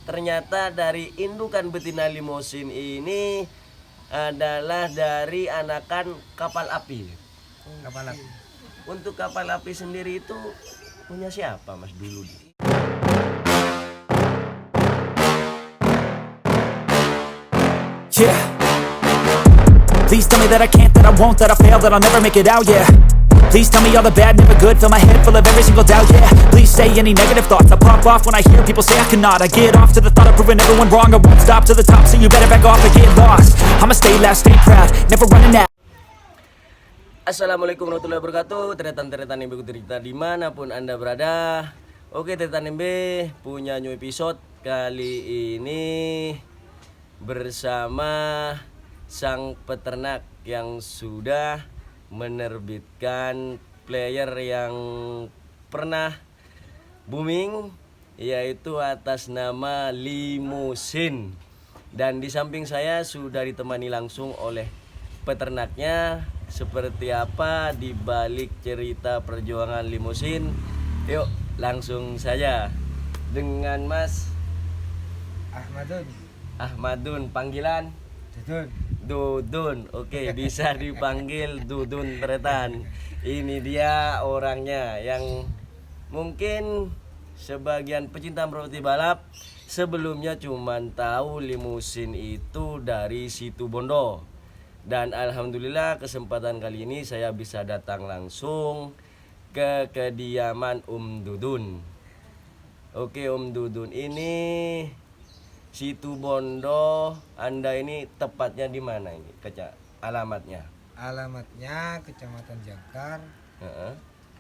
ternyata dari indukan betina limosin ini adalah dari anakan kapal api. Kapal api. Untuk kapal api sendiri itu punya siapa Mas dulu? Yeah. Please tell me that I can't, that I won't, that I fail, that I'll never make it out, yeah. Please tell me all the bad, never good, fill my head full of every single doubt, yeah. Please say any negative thoughts, I pop off when I hear people say I cannot. I get off to the thought of proving everyone wrong, I won't stop to the top, so you better back off and get lost. I'ma stay loud, stay proud, never running out. Assalamualaikum warahmatullahi wabarakatuh. Teretan-teretan yang bercerita dimanapun Anda berada. Oke, Teretan MB punya new episode kali ini bersama sang peternak yang sudah menerbitkan player yang pernah booming, yaitu atas nama Limusin. Dan di samping saya sudah ditemani langsung oleh peternaknya. Seperti apa di balik cerita perjuangan Limusin? Yuk langsung saja dengan Mas Ahmadun, panggilan Dudun. Oke, bisa dipanggil Dudun Teretan. Ini dia orangnya yang mungkin sebagian pecinta merpati balap sebelumnya cuman tahu Limusin itu dari Situ Bondo. Dan alhamdulillah kesempatan kali ini saya bisa datang langsung ke kediaman Dudun. Oke, Dudun ini Situ Bondo, Anda ini tepatnya di mana ini? Alamatnya? Alamatnya Kecamatan Jangkar.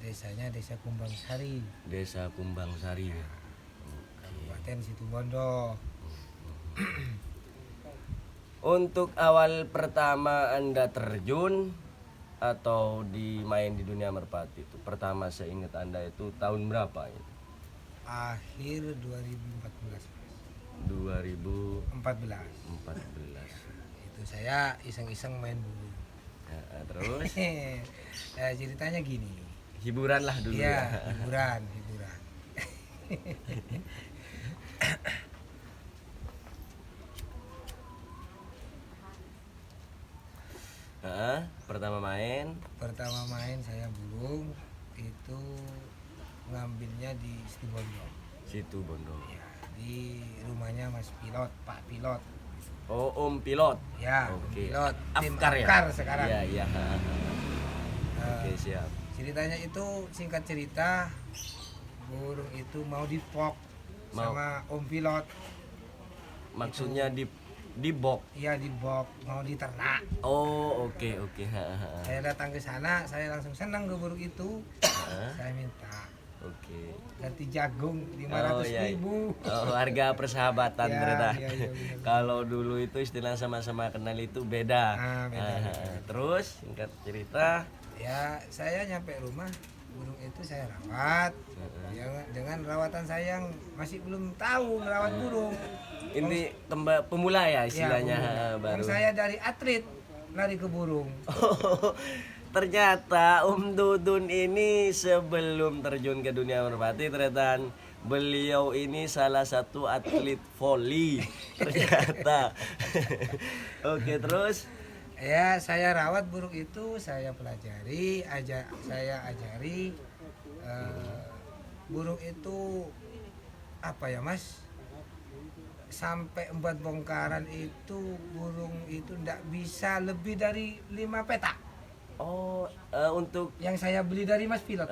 Desanya Desa Kumbangsari. Desa Kumbangsari. Kabupaten Situbondo. Untuk awal pertama Anda terjun atau main di dunia merpati itu, pertama seingat Anda itu tahun berapa ini? Akhir 2014. 2014. Itu saya iseng-iseng main bulu. Terus Ceritanya gini. hiburan lah dulu Iya, ya. hiburan. Pertama main saya burung itu ngambilnya di Situ Bondo. ya, di rumahnya Mas Pilot, Pak Pilot. Oh, Pilot. Ya, Oke. Pilot tim Afkar ya? Afkar sekarang. Iya. Oke, siap. Ceritanya itu singkat cerita, burung itu mau dipok sama Om Pilot. Maksudnya di box. Iya, dibok, mau diternak. Oh, oke. Saya datang ke sana, saya langsung senang ke burung itu. Saya minta Oke. ganti jagung 500.000. Oh, harga persahabatan Ya, ternyata. iya, benar. Kalau dulu itu istilah sama-sama kenal itu beda. Beda. Terus singkat cerita, Ya, saya nyampe rumah, burung itu saya rawat. Dengan rawatan saya yang masih belum tahu merawat burung. ini pemula ya istilahnya. Ya, baru. Saya dari atlet lari ke burung. Ternyata Dudun ini sebelum terjun ke dunia merpati ternyata beliau ini salah satu atlet voli ternyata. Oke, terus Ya, saya rawat burung itu, saya pelajari, saya ajari burung itu apa ya, Mas? Sampai 4 bongkaran itu burung itu tidak bisa lebih dari 5 petak. untuk Yang saya beli dari Mas Pilot.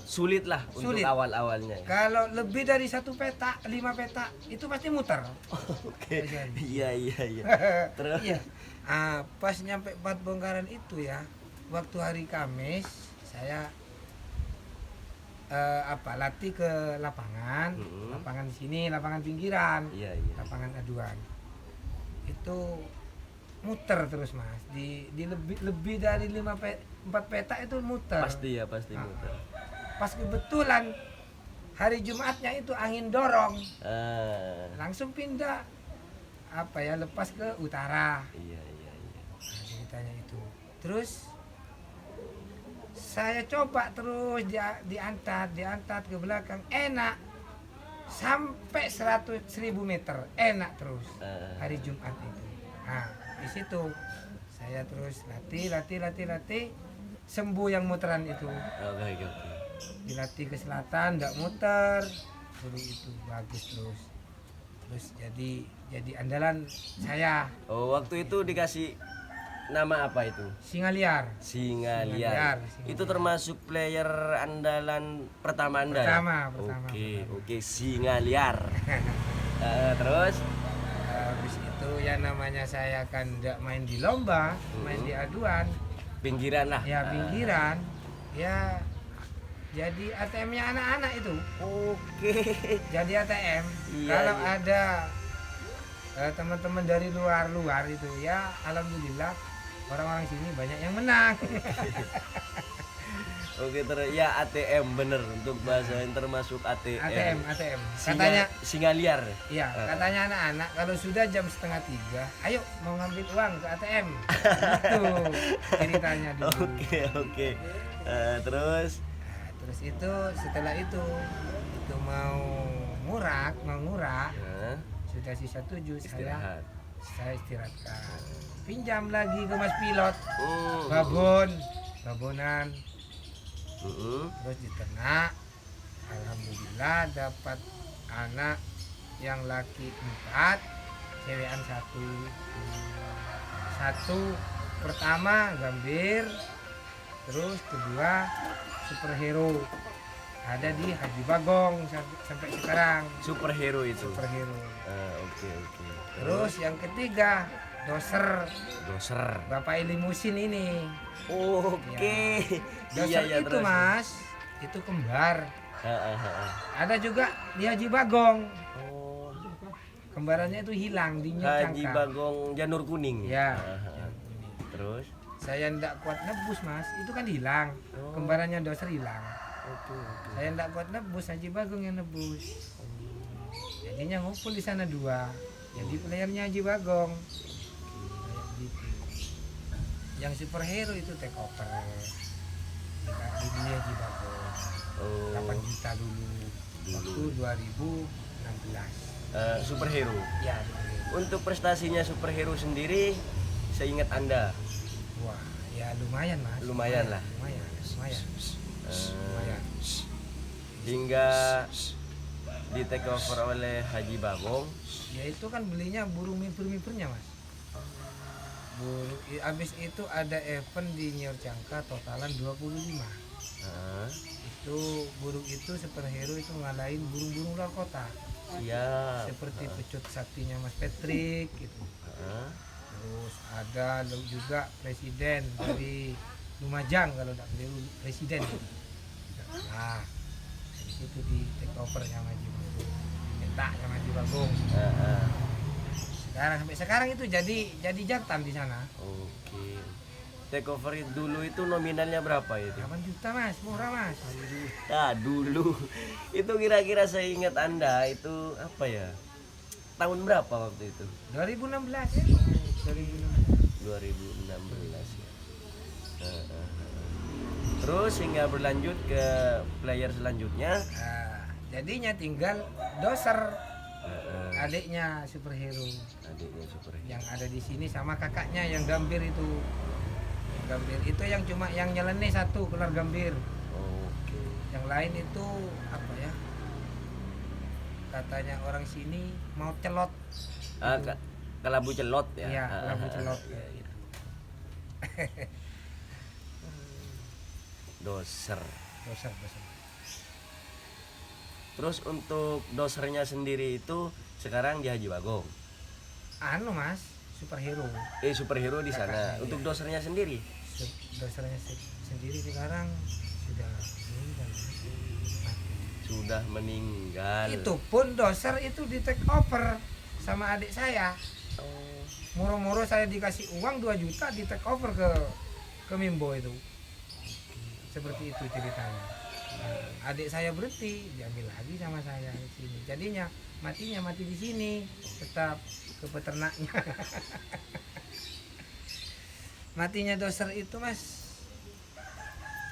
sulit lah untuk Sulit. awal-awalnya. Kalau lebih dari 1 petak, 5 petak itu pasti muter. Oke. Iya. Terus Iya. Pas nyampe 4 bongkaran itu ya, waktu hari Kamis saya latih ke lapangan, lapangan di sini, lapangan pinggiran, Iya. lapangan aduan. Itu muter terus Mas, di lebih dari 4 petak itu muter. Pasti muter. Pas kebetulan hari Jumatnya itu angin dorong, langsung pindah lepas ke utara. Iya. Ceritanya itu. Terus saya coba terus diantar ke belakang, enak. sampai 100.000 meter enak terus Ah. hari Jumat itu. Nah di situ saya terus latih sembuh yang muteran itu, Oke. dilatih ke selatan nggak muter dulu itu bagus terus jadi andalan saya. Oh, waktu itu dikasih nama apa itu? Singa liar Singa Singa liar. liar. Itu termasuk player andalan pertama Anda ya? Pertama. Oke, Singa liar. Terus Habis itu ya namanya saya kan nggak main di lomba, main di aduan, pinggiran lah. ya pinggiran, ya jadi ATM-nya anak-anak itu. Oke. Jadi ATM. Iya, Kalau iya. ada teman-teman dari luar itu ya alhamdulillah orang-orang sini banyak yang menang. Oke, ya ATM bener untuk bahasa yang termasuk ATM. ATM. Singa, Katanya singa liar. iya, katanya anak-anak kalau sudah jam 2:30, ayo mau ngambil uang ke ATM. Itu ceritanya dulu. Oke. Terus Nah, terus itu setelah itu mau ngurak, sudah sisa 7 istirahat. saya istirahatkan. Pinjam lagi ke Mas Pilot, Hmm. babonan, Mm-mm. terus diternak. Alhamdulillah dapat anak yang laki 4, cewekan 1. Pertama gambir, terus kedua superhero. Ada di Haji Bagong sampai sekarang Superhero itu. superhero. Oke. Terus yang ketiga doser, Doser. bapak limusin ini. Oke. Doser Iya, itu terus. mas, itu kembar. Ha. Ada juga di Haji Bagong, Oh, kembarannya itu hilang di Haji Cangka. Bagong Janur Kuning. Ya. Ha. Terus Saya ndak kuat nebus mas, itu kan hilang. Oh. Kembarannya doser hilang. oke. Saya ndak kuat nebus, Haji Bagong yang nebus. Jadinya ngumpul di sana 2. Jadi playernya Haji Bagong. Kayak gitu. Yang superhero itu take over. Di dunia Haji Bagong. Oh, 8 juta dulu. Waktu 2016. superhero. Ya, superhero. Untuk prestasinya superhero sendiri, seingat Anda, Wah, ya lumayan mas. Lumayan lah. Lumayan. eh, hingga di take over oleh Haji Bagong. Ya itu kan belinya burung miper-mipernya mas. Abis itu ada event di Nyor Cangka totalan 25. Ah, Itu burung itu superhero itu ngalahin burung-burung luar kota. siap. Seperti pecut saktinya Mas Patrick gitu. Ah, Terus ada juga presiden dari Lumajang kalau tidak keliru presiden. Nah, di situ di take over sama Haji Bagong. Minta sama Haji Bagong. ah. Sampai sekarang itu jadi jantan di sana. Oke. Take over dulu itu nominalnya berapa itu? 8 juta mas, murah mas. Dulu itu kira-kira saya ingat Anda itu apa ya? Tahun berapa waktu itu? 2016 ya. 2016. 2016 ya. Terus hingga berlanjut ke player selanjutnya. Nah, jadinya tinggal doser Heeh. adiknya superhero Adiknya superhero. yang ada di sini sama kakaknya yang gambir itu. Gambir itu yang cuma yang nyeleneh 1 keluar gambir. Oke. Yang lain itu apa ya? Katanya orang sini mau celot. Kelabu celot ya. Iya, labu celot. Iya, iya. Doser. Doser. Terus untuk dosernya sendiri itu sekarang di Haji Bagong. Anu mas, superhero. Superhero di sana. Kakaknya, Untuk iya. dosernya sendiri. Dosernya sendiri sekarang sudah meninggal. Mati. Sudah meninggal. Itu pun doser itu di take over sama adik saya. Oh, Moro-moro saya dikasih uang 2 juta di take over ke Mimbo itu. Seperti itu ceritanya. Adik saya berhenti, diambil lagi sama saya di sini. Jadinya mati di sini, tetap ke peternaknya. Matinya doser itu mas,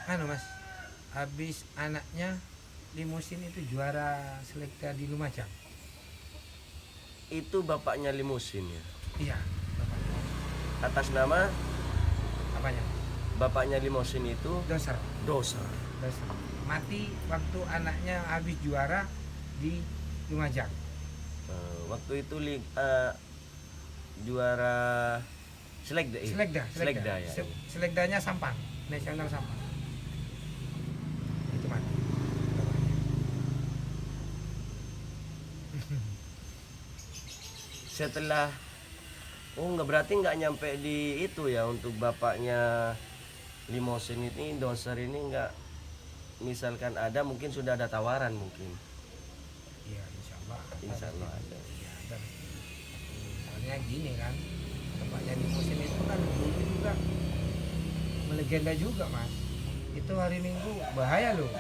anu mas, habis anaknya Limusin itu juara selekta di Lumajang. Itu bapaknya Limusin ya. Iya, bapaknya. Atas nama Apanya? bapaknya Limusin itu Doser. Doser. Doser. Mati waktu anaknya habis juara di Lumajang. Waktu itu juara Selekda. Selekda Ya. Selekdanya Sampang, nasional Sampang. Itu mati. Setelah nggak berarti nggak nyampe di itu ya untuk bapaknya Limusin ini Doser ini nggak, misalkan ada mungkin sudah ada tawaran mungkin. Iya, insya Allah. Insya Allah ada. Iya, ada. Soalnya gini kan, bapaknya Limusin itu kan dulu juga melegenda juga mas. Itu hari Minggu bahaya loh.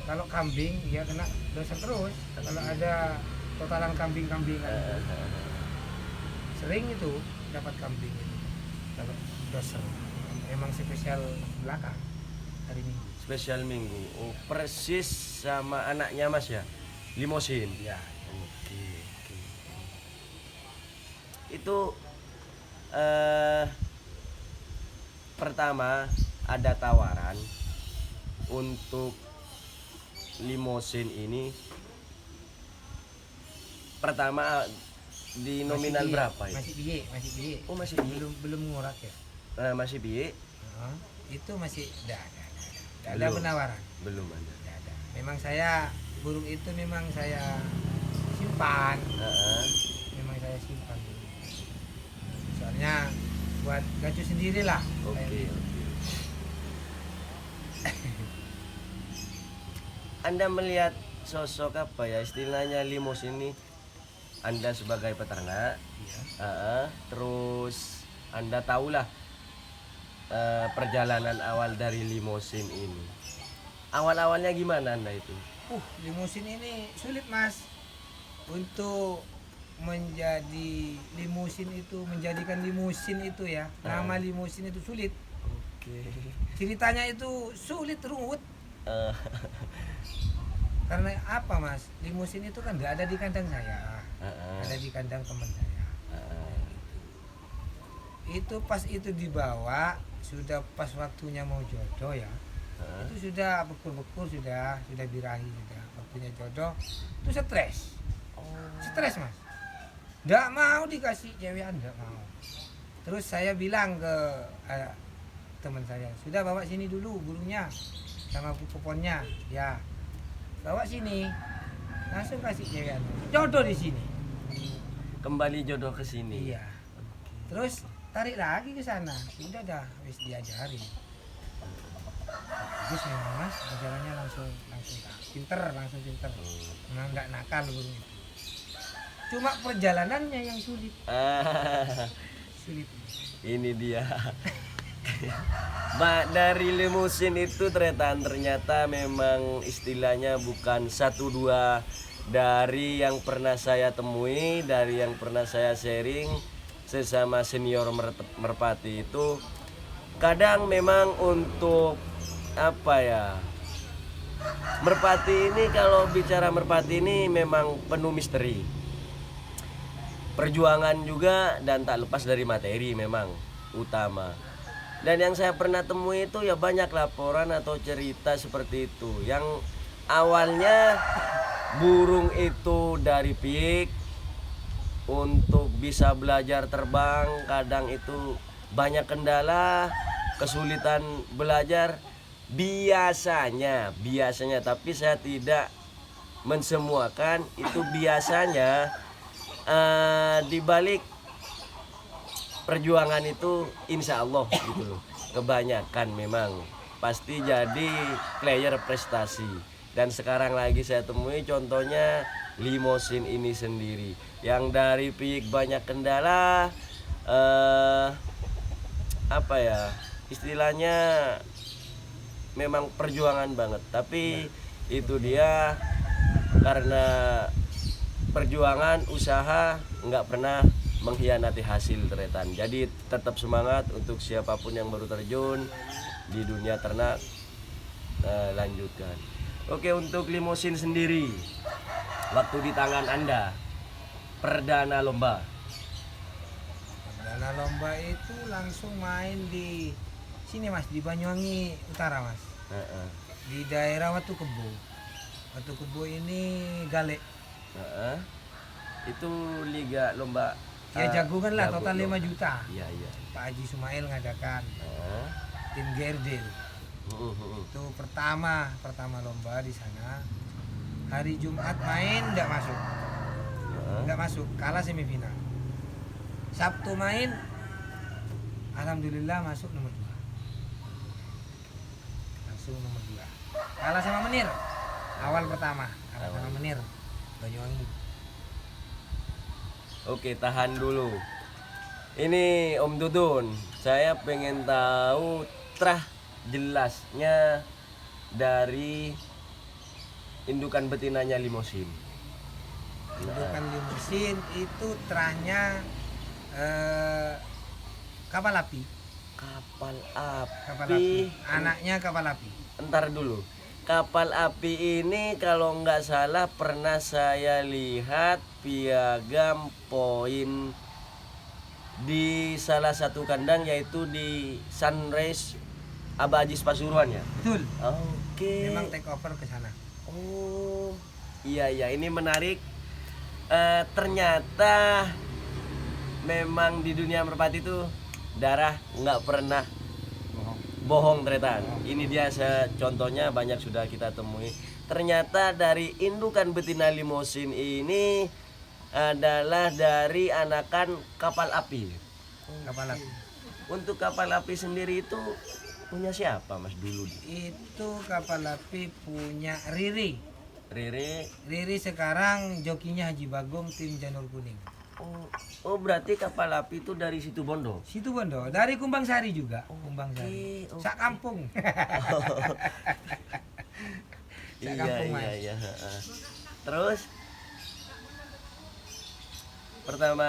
Kalau kambing dia kena dosa terus. Kalau ada totalan kambing-kambingan sering itu dapat kambing itu, dapat dosa. Emang spesial belakang hari Minggu. Spesial Minggu. Oh, persis sama anaknya Mas ya, Limusin. Ya. Oke. Itu pertama ada tawaran untuk Limusin ini. Pertama di nominal Masih berapa ya? Masih biye. Oh, masih biye. Belum ngurat ya. Masih biye? Itu masih ada Belum. penawaran. Belum ada. Nggak ada. Memang saya burung itu memang saya simpan. Memang saya simpan. Soalnya buat gacu sendiri lah. Oke. Anda melihat sosok apa ya istilahnya Limusin ini? Anda sebagai peternak, Iya. terus Anda tahulah perjalanan awal dari Limusin ini. Awal-awalnya gimana Anda itu? Limusin ini sulit mas untuk menjadikan limusin itu ya. Nama limusin itu sulit. Oke. Ceritanya itu sulit rungut. Karena apa mas? Limusin itu kan nggak ada di kandang saya, ada di kandang teman saya. Itu pas itu dibawa sudah pas waktunya mau jodoh ya. Itu sudah bekur-bekur sudah birahi sudah waktunya jodoh. Itu stres. Stres mas. Nggak mau dikasih cewekan, nggak mau. Terus saya bilang ke teman saya, sudah bawa sini dulu burungnya sama kuponnya ya. Bawa sini, langsung kasih cewekan. Jodoh di sini. Kembali jodoh ke sini. Iya. Terus tarik lagi ke sana. Sudah dah, wis diajari. Bagus memang mas, ajarannya langsung pinter. Memang nggak nakal burung itu. Cuma perjalanannya yang sulit. Sulit. Ini dia. Dari Limusin itu ternyata memang istilahnya bukan 1-2 dari yang pernah saya temui, dari yang pernah saya sharing sesama senior merpati itu. Kadang memang untuk apa ya, merpati ini, kalau bicara merpati ini memang penuh misteri, perjuangan juga, dan tak lepas dari materi memang utama. Dan yang saya pernah temui itu ya banyak laporan atau cerita seperti itu, yang awalnya burung itu dari pik untuk bisa belajar terbang, kadang itu banyak kendala, kesulitan belajar biasanya, tapi saya tidak mensemuakan itu. Biasanya dibalik perjuangan itu insya Allah gitu loh, kebanyakan memang pasti jadi player prestasi. Dan sekarang lagi saya temui contohnya Limusin ini sendiri, yang dari pik banyak kendala, apa ya istilahnya, memang perjuangan banget. Tapi itu dia, karena perjuangan usaha nggak pernah mengkhianati hasil ternyata. Jadi tetap semangat untuk siapapun yang baru terjun di dunia ternak, lanjutkan. Oke, untuk limosin sendiri, waktu di tangan Anda, perdana lomba. Perdana lomba itu langsung main di sini Mas, di Banyuwangi Utara Mas. Heeh. Di daerah Watu Kebo. Watu Kebo ini Galek. Heeh. Itu liga lomba Ya jagungan lah, total jago 5 juta. Iya, iya. Pak Haji Sumail ngadakan Heeh. tim GRD. Itu pertama lomba di sana. Hari Jumat main nggak masuk. Nggak masuk, kalah semifinal. Sabtu main alhamdulillah masuk nomor 2. Langsung nomor 2. Kalah sama Menir. Awal pertama, kalah sama Menir. Banyuwangi. Oke, tahan dulu. Ini Om Dudun, saya pengen tahu jelasnya dari indukan betinanya limosin. Indukan limusin itu terahnya kapal api. Kapal Kapal api. api. Anaknya kapal api. Entar dulu. Kapal api ini kalau nggak salah pernah saya lihat piagam poin di salah satu kandang, yaitu di Sunrise Aba Ajis Pasuruan ya. Betul. Oke. Memang take over ke sana. Oh, iya iya, ini menarik. Ternyata memang di dunia merpati itu darah nggak pernah bohong ternyata. Ini dia contohnya banyak sudah kita temui. Ternyata dari indukan betina limosin ini adalah dari anakan kapal api. Kapal api. Untuk kapal api sendiri itu punya siapa Mas dulu? Itu kapal api punya Riri. Rere. Riri sekarang jokinya Haji Bagong tim Janur Kuning. Oh berarti kapal api itu dari situ Bondo. Situ Bondo, dari Kumbang Sari juga. Kumbang Sari. Oke. Sak kampung. Sak Iya kampung, iya Mas. iya. Terus pertama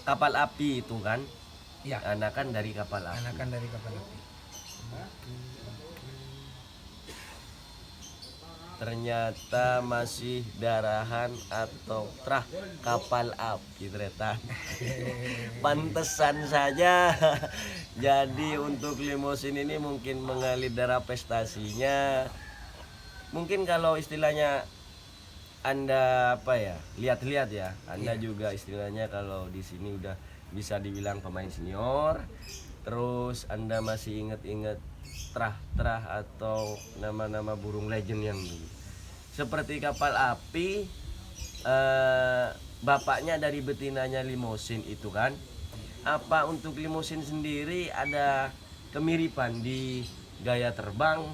kapal api itu kan, Iya, anakan dari kapal api. anakan dari kapal api. Ternyata masih darahan atau kapal api ternyata. Pantesan saja. Jadi untuk limosin ini mungkin mengalir darah prestasinya. Mungkin kalau istilahnya Anda lihat-lihat ya. Anda juga istilahnya kalau di sini udah bisa dibilang pemain senior. Terus Anda masih inget-inget terah atau nama-nama burung legend yang dulu. Seperti kapal api, bapaknya dari betinanya limosin itu kan. Apa untuk limosin sendiri ada kemiripan di gaya terbang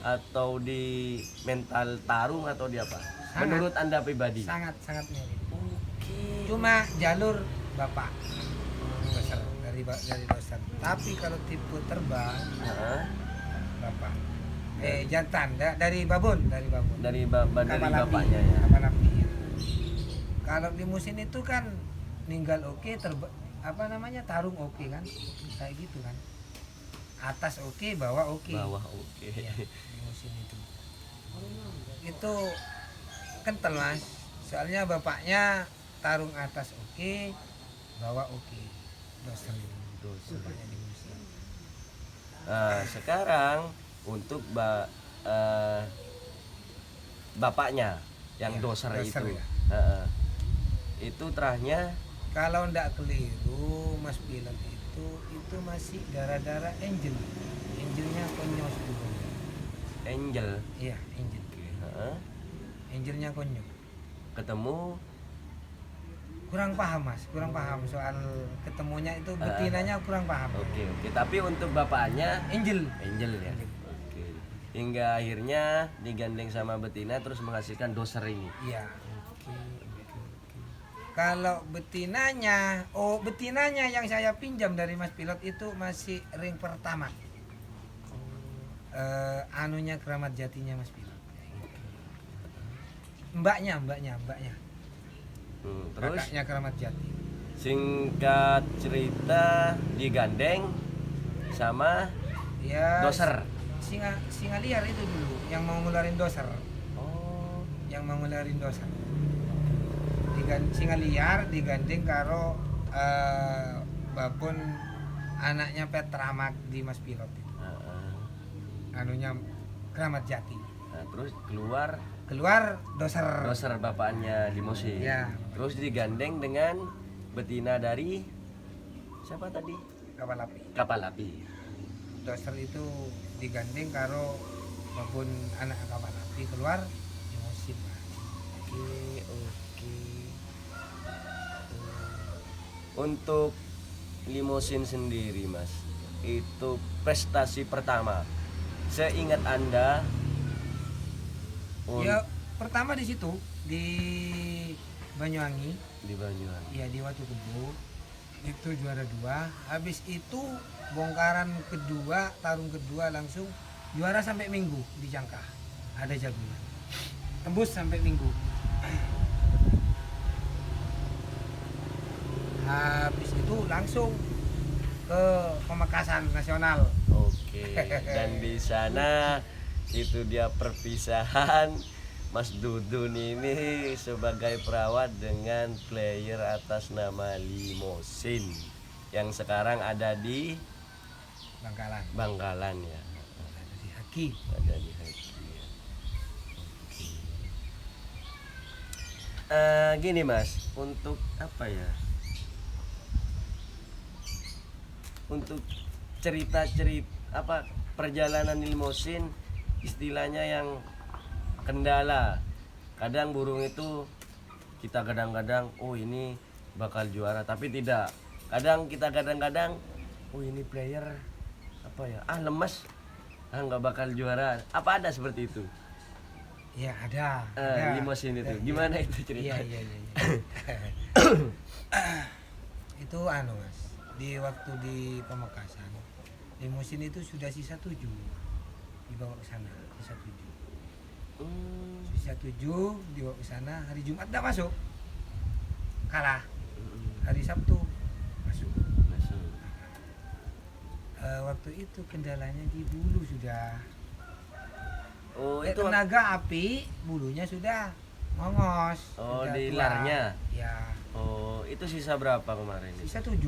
atau di mental tarung atau di apa? Sangat. Menurut Anda pribadi? Sangat mirip. Oke. Cuma jalur bapak doser dari doser. Tapi kalau tipe terbang Heeh. bapak jantan dari babon dari dari bapaknya ya. kapal api ya. Kalau limusin itu kan ninggal oke tarung oke kan kayak gitu kan, atas oke bawah oke. Bawah oke. Ya, limusin itu kental Mas, soalnya bapaknya tarung atas oke bawah oke, doser bapaknya limusin. Sekarang untuk bapaknya yang Ya, doser doser itu, ya. itu terahnya Kalau ndak keliru Mas Pilot itu masih darah-darah angelnya konyos dulu. angel. Iya, angel. Heeh. Angelnya konyol. Ketemu Kurang paham soal ketemunya itu, betinanya kurang paham. oke. Tapi untuk bapaknya Angel. angel ya. Oke. Hingga akhirnya digandeng sama betina terus menghasilkan doser ini. Iya. Kalau betinanya yang saya pinjam dari Mas Pilot itu masih ring pertama. Anunya Keramat Jatinya Mas Pilot. Mbaknya. Terus Kakaknya Keramat Jati. singkat cerita digandeng sama Ya, doser. singa liar itu dulu yang mau ngeluarin doser. yang mengularin dosa. Singa liar digandeng karo babon anaknya Petramak di Mas Pilot itu. Anunya Keramat Jati. Nah, terus keluar doser bapaknya limosin. Ya. Terus digandeng dengan betina dari siapa tadi? Kapal api. Doser itu digandeng karo babon anak kapal api keluar limosin. Oke. Untuk limosin sendiri Mas, itu prestasi pertama seingat Anda. Ya pertama di situ di Banyuwangi. Di Banyuwangi. Ya di Watu Kebo itu juara 2. Habis itu bongkaran kedua, tarung kedua langsung juara sampai Minggu di Jangkah. Ada jagungan. Tembus sampai Minggu. Habis itu langsung ke Pamekasan Nasional. Oke. Dan di sana itu dia perpisahan Mas Dudun ini sebagai perawat dengan player atas nama Limosin yang sekarang ada di Bangkalan ya. Ada di Haki. Ada di Haki ya. Gini Mas, untuk apa ya? Untuk cerita-cerita apa perjalanan limosin, istilahnya yang kendala. Kadang burung itu kita kadang-kadang oh ini bakal juara tapi tidak. Kadang kita kadang-kadang oh ini player apa ya? Lemes. Nggak bakal juara. Apa ada seperti itu? Ya ada. Limosin itu. Gimana itu ceritanya? Iya. Itu Mas. Di waktu di Pamekasan, limosin itu sudah sisa 7 dibawa ke sana, sisa 7. Sisa 7 dibawa ke sana, hari Jumat enggak masuk. Kalah. Hari Sabtu masuk. Waktu itu kendalanya di bulu sudah. Itu tenaga api, bulunya sudah ngongos. Sudah di tua. larnya. Ya. Itu sisa berapa kemarin? Sisa 7.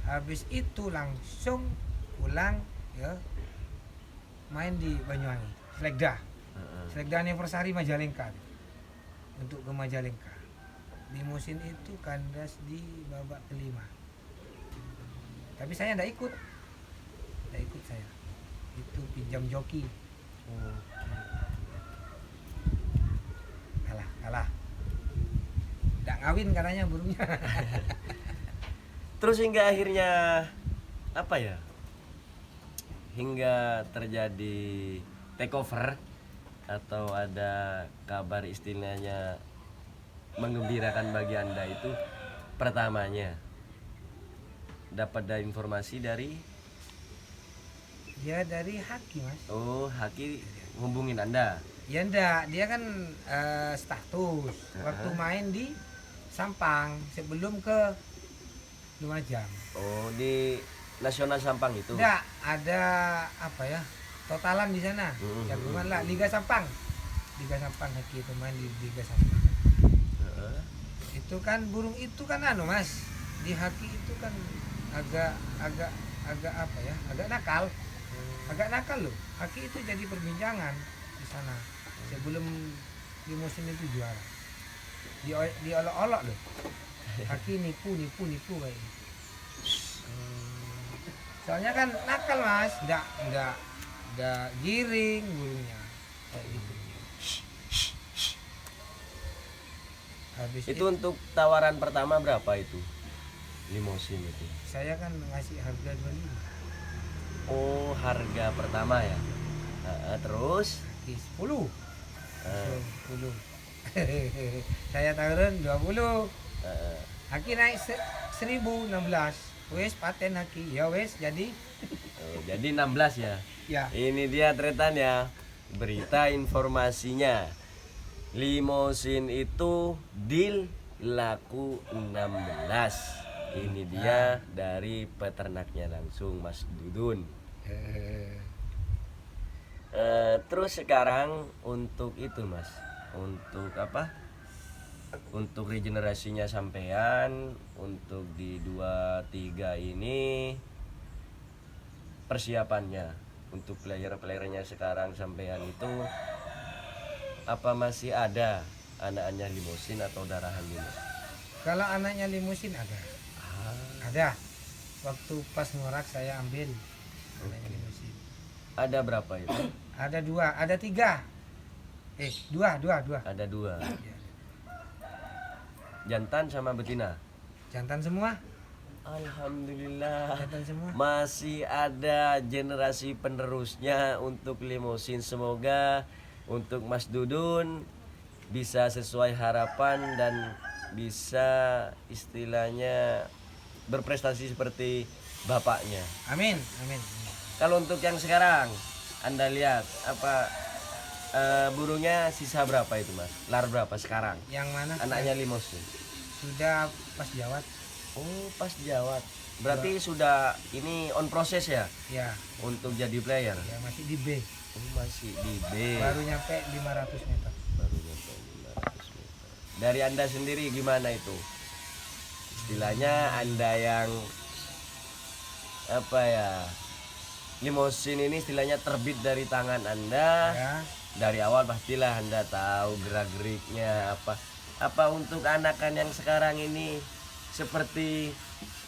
Habis itu langsung pulang ya main di Banyuwangi Selekda anniversary Majalengka untuk ke Majalengka. Limosin itu kandas di babak kelima, tapi saya tidak ikut saya itu pinjam joki. Kalah tidak ngawin katanya burungnya. Terus hingga akhirnya apa ya? Hingga terjadi takeover atau ada kabar istilahnya menggembirakan bagi Anda itu pertamanya dapat ada informasi dari dari Haki Mas. Haki hubungin Anda. Ya enggak, dia kan status waktu main di Sampang sebelum ke Lumajang. Di Nasional Sampang itu. Enggak, ada apa ya? Totalan di sana. Jagungan lah Liga Sampang. Haki itu main di Liga Sampang. Itu kan burung itu kan Mas. Di Haki itu kan agak apa ya? Agak nakal. Agak nakal loh. Haki itu jadi perbincangan di sana sebelum di musim itu juara. Diolok-olok loh. Haki nipu kayak gitu. Soalnya kan nakal Mas, enggak giring burungnya kayak gitu. Habis itu untuk tawaran pertama berapa itu? Limosin itu. Saya kan ngasih harga 25. Harga pertama ya. Terus Haki 10. 10. Saya tawaran 20. Haki naik 1016. Wes paten Haki. Ya wes jadi. Jadi 16 ya. Ya. Ini dia Tretan ya. Berita informasinya. Limosin itu deal laku 16. Ini dia dari peternaknya langsung Mas Dudun. Terus sekarang untuk itu mas, untuk apa? Untuk regenerasinya sampean, untuk di 23 ini persiapannya untuk player-playernya sekarang sampean itu apa masih ada anaknya limusin atau darahan limusin? Kalau anaknya limusin ada. Ada. Waktu pas ngorak saya ambil anaknya limusin. Ada berapa itu? Ada 2, ada 3. 2. Ada 2. Ya. Jantan sama betina. Jantan semua. Alhamdulillah. Jantan semua. Masih ada generasi penerusnya untuk limusin. Semoga untuk Mas Dudun bisa sesuai harapan dan bisa istilahnya berprestasi seperti bapaknya. Amin. Kalau untuk yang sekarang Anda lihat apa burungnya sisa berapa itu mas? Lar berapa sekarang? Yang mana? Anaknya limusin. Sudah pas jawat. Oh pas jawat. Berarti sudah ini on proses ya Ya, untuk jadi player. ya masih di B. Oh, masih di B. Baru nyampe 500 meter. Baru nyampe 500 meter. Dari Anda sendiri gimana itu? Istilahnya Anda yang apa ya? Limusin ini istilahnya terbit dari tangan Anda. Ya. Dari awal pastilah Anda tahu gerak-geriknya apa. Apa untuk anakan yang sekarang ini seperti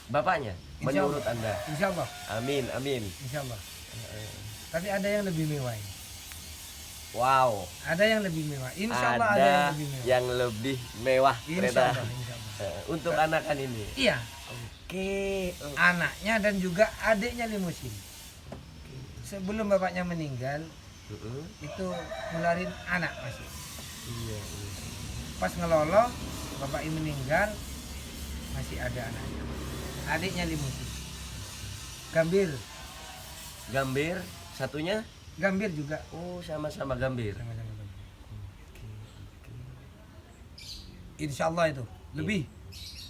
bapaknya Insya menurut Allah. Anda? Insya Allah. Amin, amin. Insya Allah. Tapi ada yang lebih mewah. Wow. Ada yang lebih mewah. Insya Allah ada yang lebih mewah. yang lebih mewah Insya ternyata. Allah. Insya Allah. Untuk anakan ini. Iya. Oke. Anaknya dan juga adiknya limusin. Sebelum bapaknya meninggal itu ngeluarin anak masih. Iya. Pas ngelolo bapak ini meninggal masih ada anaknya. Adiknya limusin. Gambir. Gambir satunya? Gambir juga. Oh, sama-sama gambir. Sama-sama gambir. Insya Allah itu lebih.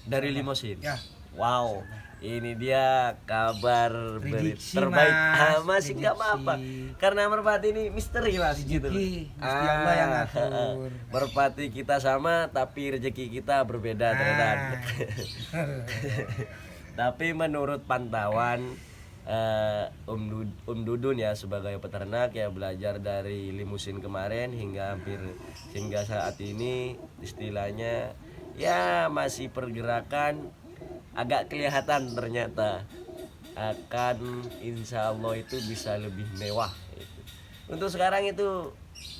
Dari limusin. Ya. Wow. Ini dia kabar Prediksi, terbaik. Mas. Masih nggak apa-apa. Prediksi. Karena merpati ini misteri mas gitu. Rezeki, Gusti Allah yang ngatur. Merpati kita sama tapi rezeki kita berbeda ternyata. Tapi menurut pantauan Om Dudun ya sebagai peternak ya belajar dari limusin kemarin hingga saat ini istilahnya ya masih pergerakan agak kelihatan ternyata akan insya Allah itu bisa lebih mewah itu. Untuk sekarang itu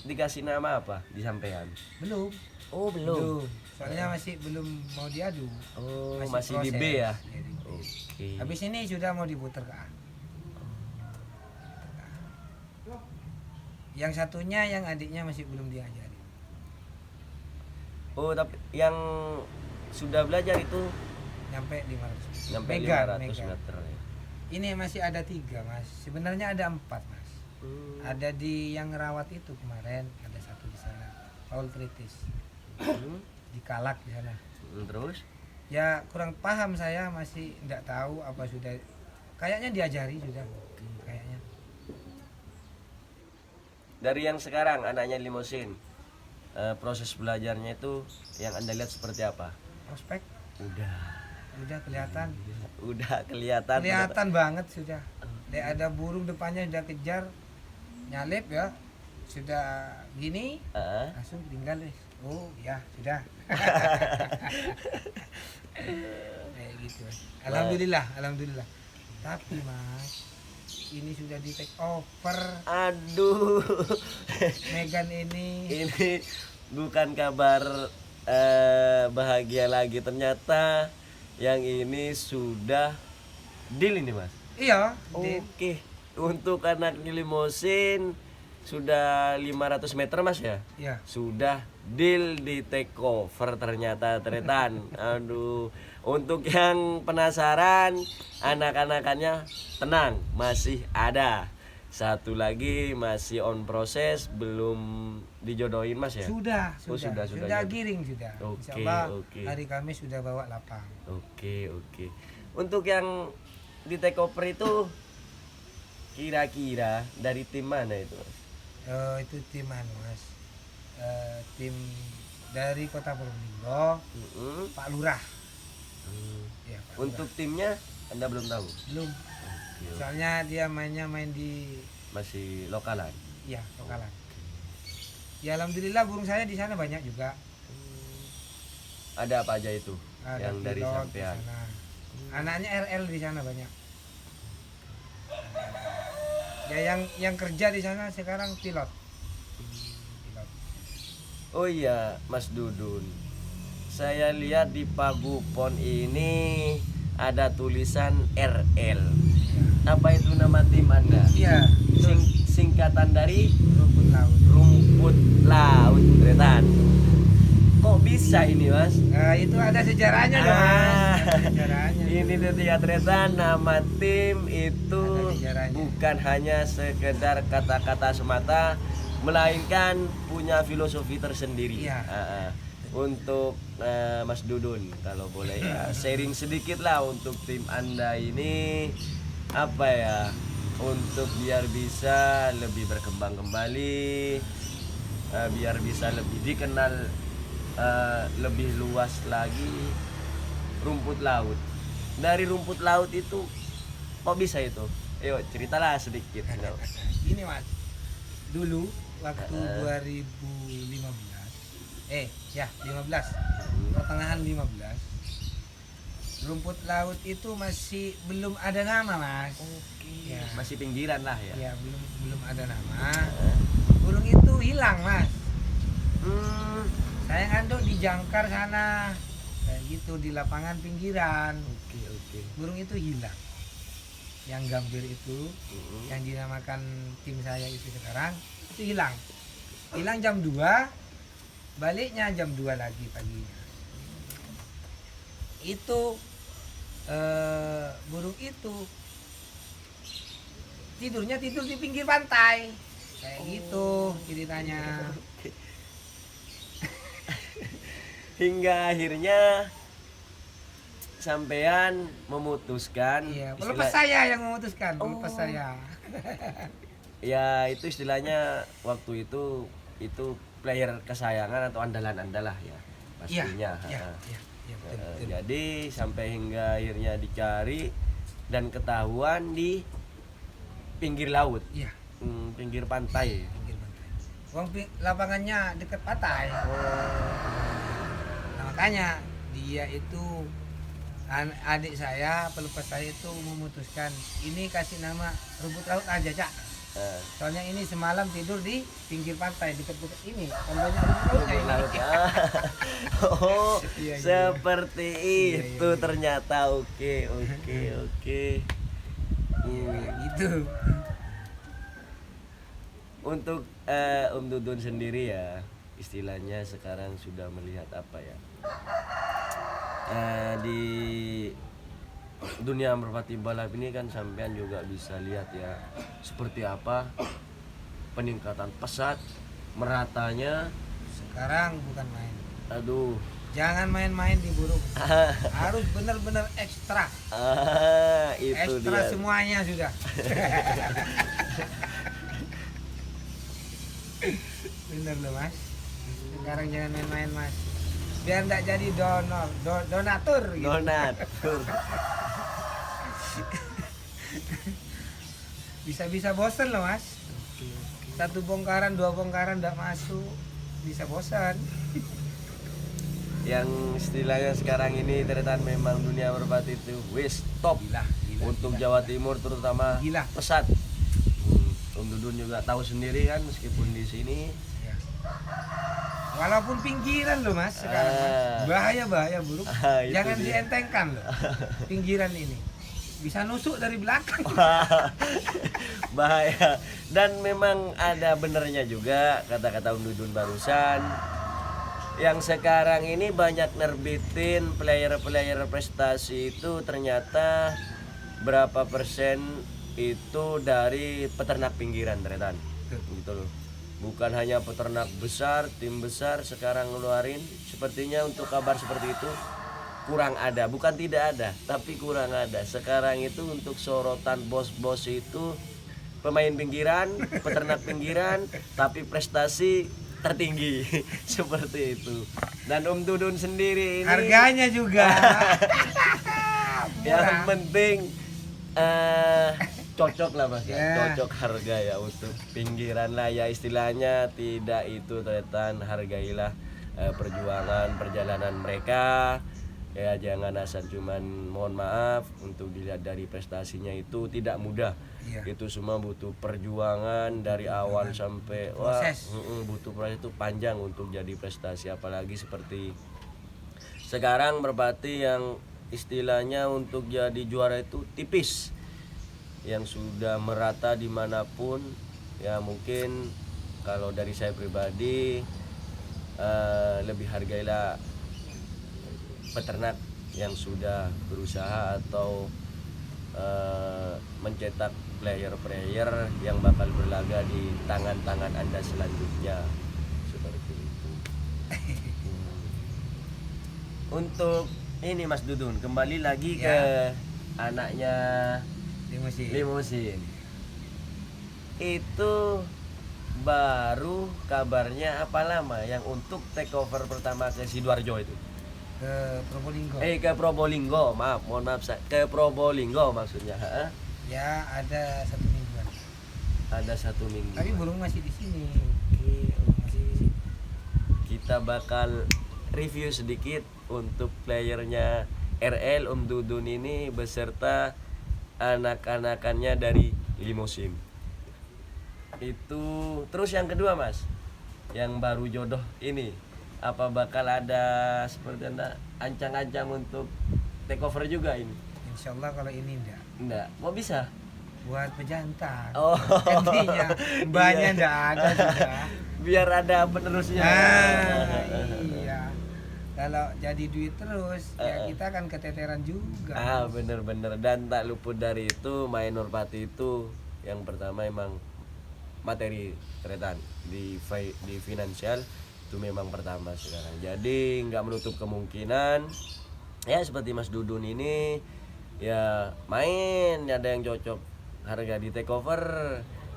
dikasih nama apa disampaikan? Belum. Oh belum. Soalnya masih belum mau diadu. Oh Masih masih di B proses. ya. Ya, di B. Oke. Habis ini sudah mau diputar ke A. Yang satunya yang adiknya masih belum diajari. Oh tapi yang sudah belajar itu Nyampe 500. sampai Megang, 500 megang. meter ya. Ini masih ada 3 mas. Sebenarnya ada 4 mas. Ada di yang rawat itu kemarin ada 1 di sana. Paul Tritis. Di Kalak di sana. Terus? Ya kurang paham saya masih tidak tahu apa sudah. Kayaknya diajari sudah. Kayaknya. Dari yang sekarang anaknya limusin proses belajarnya itu yang Anda lihat seperti apa? Prospek Udah kelihatan. kelihatan. Kelihatan banget sudah. Ada burung depannya sudah kejar. Nyalip ya. Sudah gini Heeh. langsung tinggal wis. Oh ya sudah. Kayak gitu. Alhamdulillah. Tapi mas ini sudah di take over. Aduh. Megan ini. Ini bukan kabar bahagia lagi ternyata yang ini sudah deal ini mas. Iya. Oke. Untuk anak limusin sudah 500 meter mas ya? Iya. Sudah deal di take over ternyata tretan. Aduh. Untuk yang penasaran anak-anakannya tenang masih ada. Satu lagi masih on proses belum dijodohin mas ya? Sudah. Oh, sudah Giring sudah. Oke, Insyaallah oke. hari Kamis sudah bawa lapang. Oke. Untuk yang di take over itu kira-kira dari tim mana itu mas? Itu tim anu Mas. Tim dari Kota Probolinggo, Mm-mm. Pak Lurah. Hmm. Ya, Pak Untuk timnya Anda belum tahu. Belum. Oke, Soalnya dia main di masih lokalan. ya lokalan. Ya alhamdulillah burung saya di sana banyak juga. Ada apa aja itu Ada yang dari pilot di sampean? sana. Anaknya RL di sana banyak. Ya yang kerja di sana sekarang pilot. Pilot. Oh iya, Mas Dudun. Saya lihat di pagupon ini ada tulisan RL. Apa itu nama tim Anda? Iya, Singkatan dari rumput laut. rumput laut, Tretan. Kok bisa ini, Mas? Nah, itu ada sejarahnya dong, Mas. Ada sejarahnya. Ini dia Tretan, nama tim itu Ada sejarahnya. bukan hanya sekedar kata-kata semata, melainkan punya filosofi tersendiri. Iya. Untuk Mas Dudun, kalau boleh ya sharing sedikit lah untuk tim Anda ini, apa ya, untuk biar bisa lebih berkembang kembali, biar bisa lebih dikenal lebih luas lagi rumput laut. Dari rumput laut itu kok bisa itu? Ayo ceritalah sedikit. Gini Mas, dulu waktu 2015, 15, pertengahan 15, rumput laut itu masih belum ada nama Mas. Ya. Masih pinggiran lah ya. Ya belum ada nama. Burung itu hilang Mas. Hmm, Saya ngandung di Jangkar sana, kayak gitu di lapangan pinggiran. oke. Burung itu hilang. Yang gambir itu, yang dinamakan tim saya itu sekarang, itu hilang. Hilang jam 2, baliknya jam 2 lagi paginya. Itu burung itu tidurnya tidur di pinggir pantai. Kayak gitu ceritanya. Hingga akhirnya sampean memutuskan, Iya, istilah- pelepas saya yang memutuskan, pelepas Oh. saya. ya itu istilahnya waktu itu player kesayangan atau andalan Anda lah ya pastinya. Iya, Ha. iya, betul, betul. Jadi sampai hingga akhirnya dicari dan ketahuan di pinggir laut, Iya, pinggir pantai. pinggir pantai. Lapangannya dekat pantai. Nah, makanya dia itu adik saya, pelepas saya itu memutuskan ini kasih nama rumput laut aja, Cak. Eh, Soalnya ini semalam tidur di pinggir pantai dekat-dekat ini. Kan banyak rumput lautnya rumput ini. laut. Oh, Iya, iya. seperti Iya, itu iya. ternyata. Oke. Gitu. Untuk Om Dudun sendiri ya, istilahnya sekarang sudah melihat apa ya, di dunia merpati balap ini kan sampean juga bisa lihat ya seperti apa peningkatan pesat, meratanya. Sekarang bukan main. Aduh. Jangan main-main di burung. Harus benar-benar ekstra. Itu Ekstra dia. semuanya sudah. Bener loh Mas. Sekarang jangan main-main Mas. Biar enggak jadi donatur gitu. Donatur. Bisa-bisa bosen loh Mas. Satu bongkaran, 2 bongkaran enggak masuk. Bisa bosan. Yang istilahnya sekarang ini ternyata memang dunia merpati itu wis top. Gila. Untuk Jawa Timur terutama Gila. pesat. Om Dudun juga tahu sendiri kan meskipun di sini. Ya. Walaupun pinggiran loh Mas sekarang Mas. Bahaya burung. Itu Jangan dia. dientengkan loh. Pinggiran ini. Bisa nusuk dari belakang. Bahaya. Dan memang ada benernya juga kata-kata Om Dudun barusan. Yang sekarang ini banyak nerbitin player-player prestasi itu ternyata berapa persen itu dari peternak pinggiran ternyata. Gitu loh. Bukan hanya peternak besar, tim besar sekarang ngeluarin. Sepertinya untuk kabar seperti itu kurang ada, bukan tidak ada, tapi kurang ada. Sekarang itu untuk sorotan bos-bos itu pemain pinggiran, peternak pinggiran, tapi prestasi tertinggi seperti itu. Dan Om Dudun sendiri ini Harganya juga. yang penting cocok lah Mas, Ya. cocok harga ya untuk pinggiran lah ya istilahnya, tidak itu tretan, hargailah perjuangan perjalanan mereka ya, jangan asal cuman mohon maaf untuk dilihat dari prestasinya itu tidak mudah. Iya. Itu semua butuh perjuangan dari awal sampai Proses. butuh proses itu panjang untuk jadi prestasi, apalagi seperti sekarang Merpati yang istilahnya untuk jadi juara itu tipis, yang sudah merata dimanapun ya. Mungkin kalau dari saya pribadi lebih hargailah peternak yang sudah berusaha atau mencetak player-player yang bakal berlaga di tangan-tangan Anda selanjutnya seperti itu. Untuk ini Mas Dudun, kembali lagi ke anaknya Limusin. Itu baru kabarnya apa lama yang untuk take over pertama ke Sidoarjo itu? Ke Probolinggo. Ke Probolinggo, mohon maaf ke Probolinggo maksudnya. Ya ada 1 mingguan. Ada 1 minggu. Tapi burung masih di sini. Masih di sini. Kita bakal review sedikit untuk playernya RL Om Dudun ini beserta anak-anakannya dari Limusin. Itu terus yang kedua Mas, yang baru jodoh ini, apa bakal ada seperti Anda ancang-ancang untuk take over juga ini? Insya Allah kalau ini Enggak, mau bisa? buat pejantan. Oh. Intinya mbaknya Iya. enggak ada juga. Biar ada penerusnya. Iya. Kalau jadi duit terus ya kita kan keteteran juga. Bener-bener. Dan tak luput dari itu, main Merpati itu yang pertama emang materi tretan di finansial itu memang pertama sekarang. Jadi nggak menutup kemungkinan ya seperti Mas Dudun ini ya main, ada yang cocok harga di take over.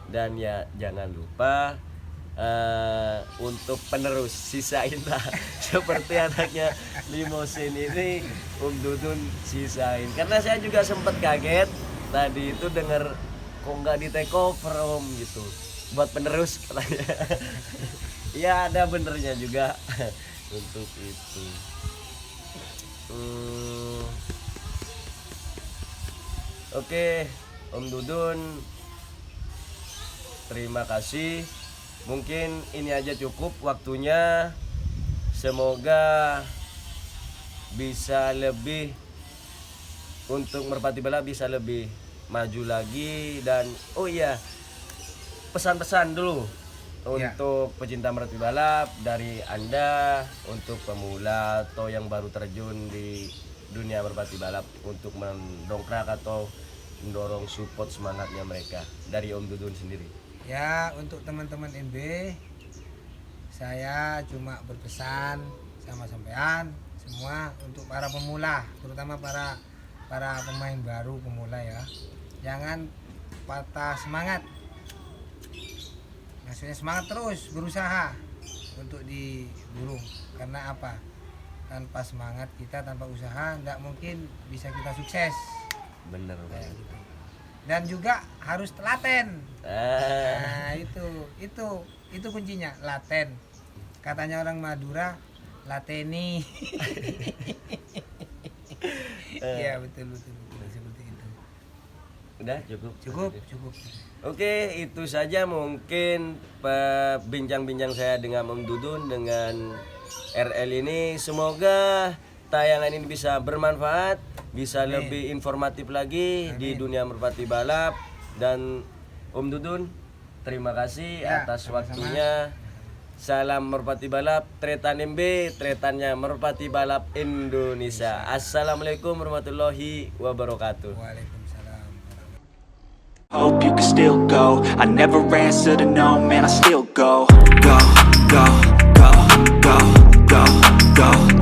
Dan ya jangan lupa untuk penerus sisain lah seperti anaknya Limusin ini Om Dudun sisain, karena saya juga sempat kaget tadi itu dengar kok nggak di take over Om gitu buat penerus katanya. Ya ada benernya juga untuk itu. Oke, Om Dudun, terima kasih. Mungkin ini aja cukup waktunya. Semoga bisa lebih untuk Merpati Balap bisa lebih maju lagi. Dan oh iya, pesan-pesan dulu untuk pecinta Merpati Balap dari Anda untuk pemula atau yang baru terjun di dunia Merpati Balap untuk mendongkrak atau mendorong support semangatnya mereka dari Om Dudun sendiri. Ya, untuk teman-teman MB saya cuma berpesan sama sampean semua untuk para pemula, terutama para pemain baru pemula ya. Jangan patah semangat. Maksudnya semangat terus berusaha untuk di burung. Karena apa? Tanpa semangat kita, tanpa usaha nggak mungkin bisa kita sukses. Bener Kayak banget. gitu. Dan juga harus telaten. Nah, itu kuncinya, laten. Katanya orang Madura, lateni. Iya, betul seperti itu. Udah cukup. Cukup. Oke, itu saja mungkin bincang-bincang saya dengan Om Dudun dengan RL ini. Semoga tayangan ini bisa bermanfaat, bisa lebih informatif lagi di dunia Merpati Balap. Dan Om Dudun, terima kasih atas waktunya. Salam Merpati Balap, Tretan MB, tretannya Merpati Balap Indonesia. Assalamualaikum warahmatullahi wabarakatuh. Waalaikumsalam. Hope you can still go. I never answer to no, man, I still go. Go, go, go, go, go, go.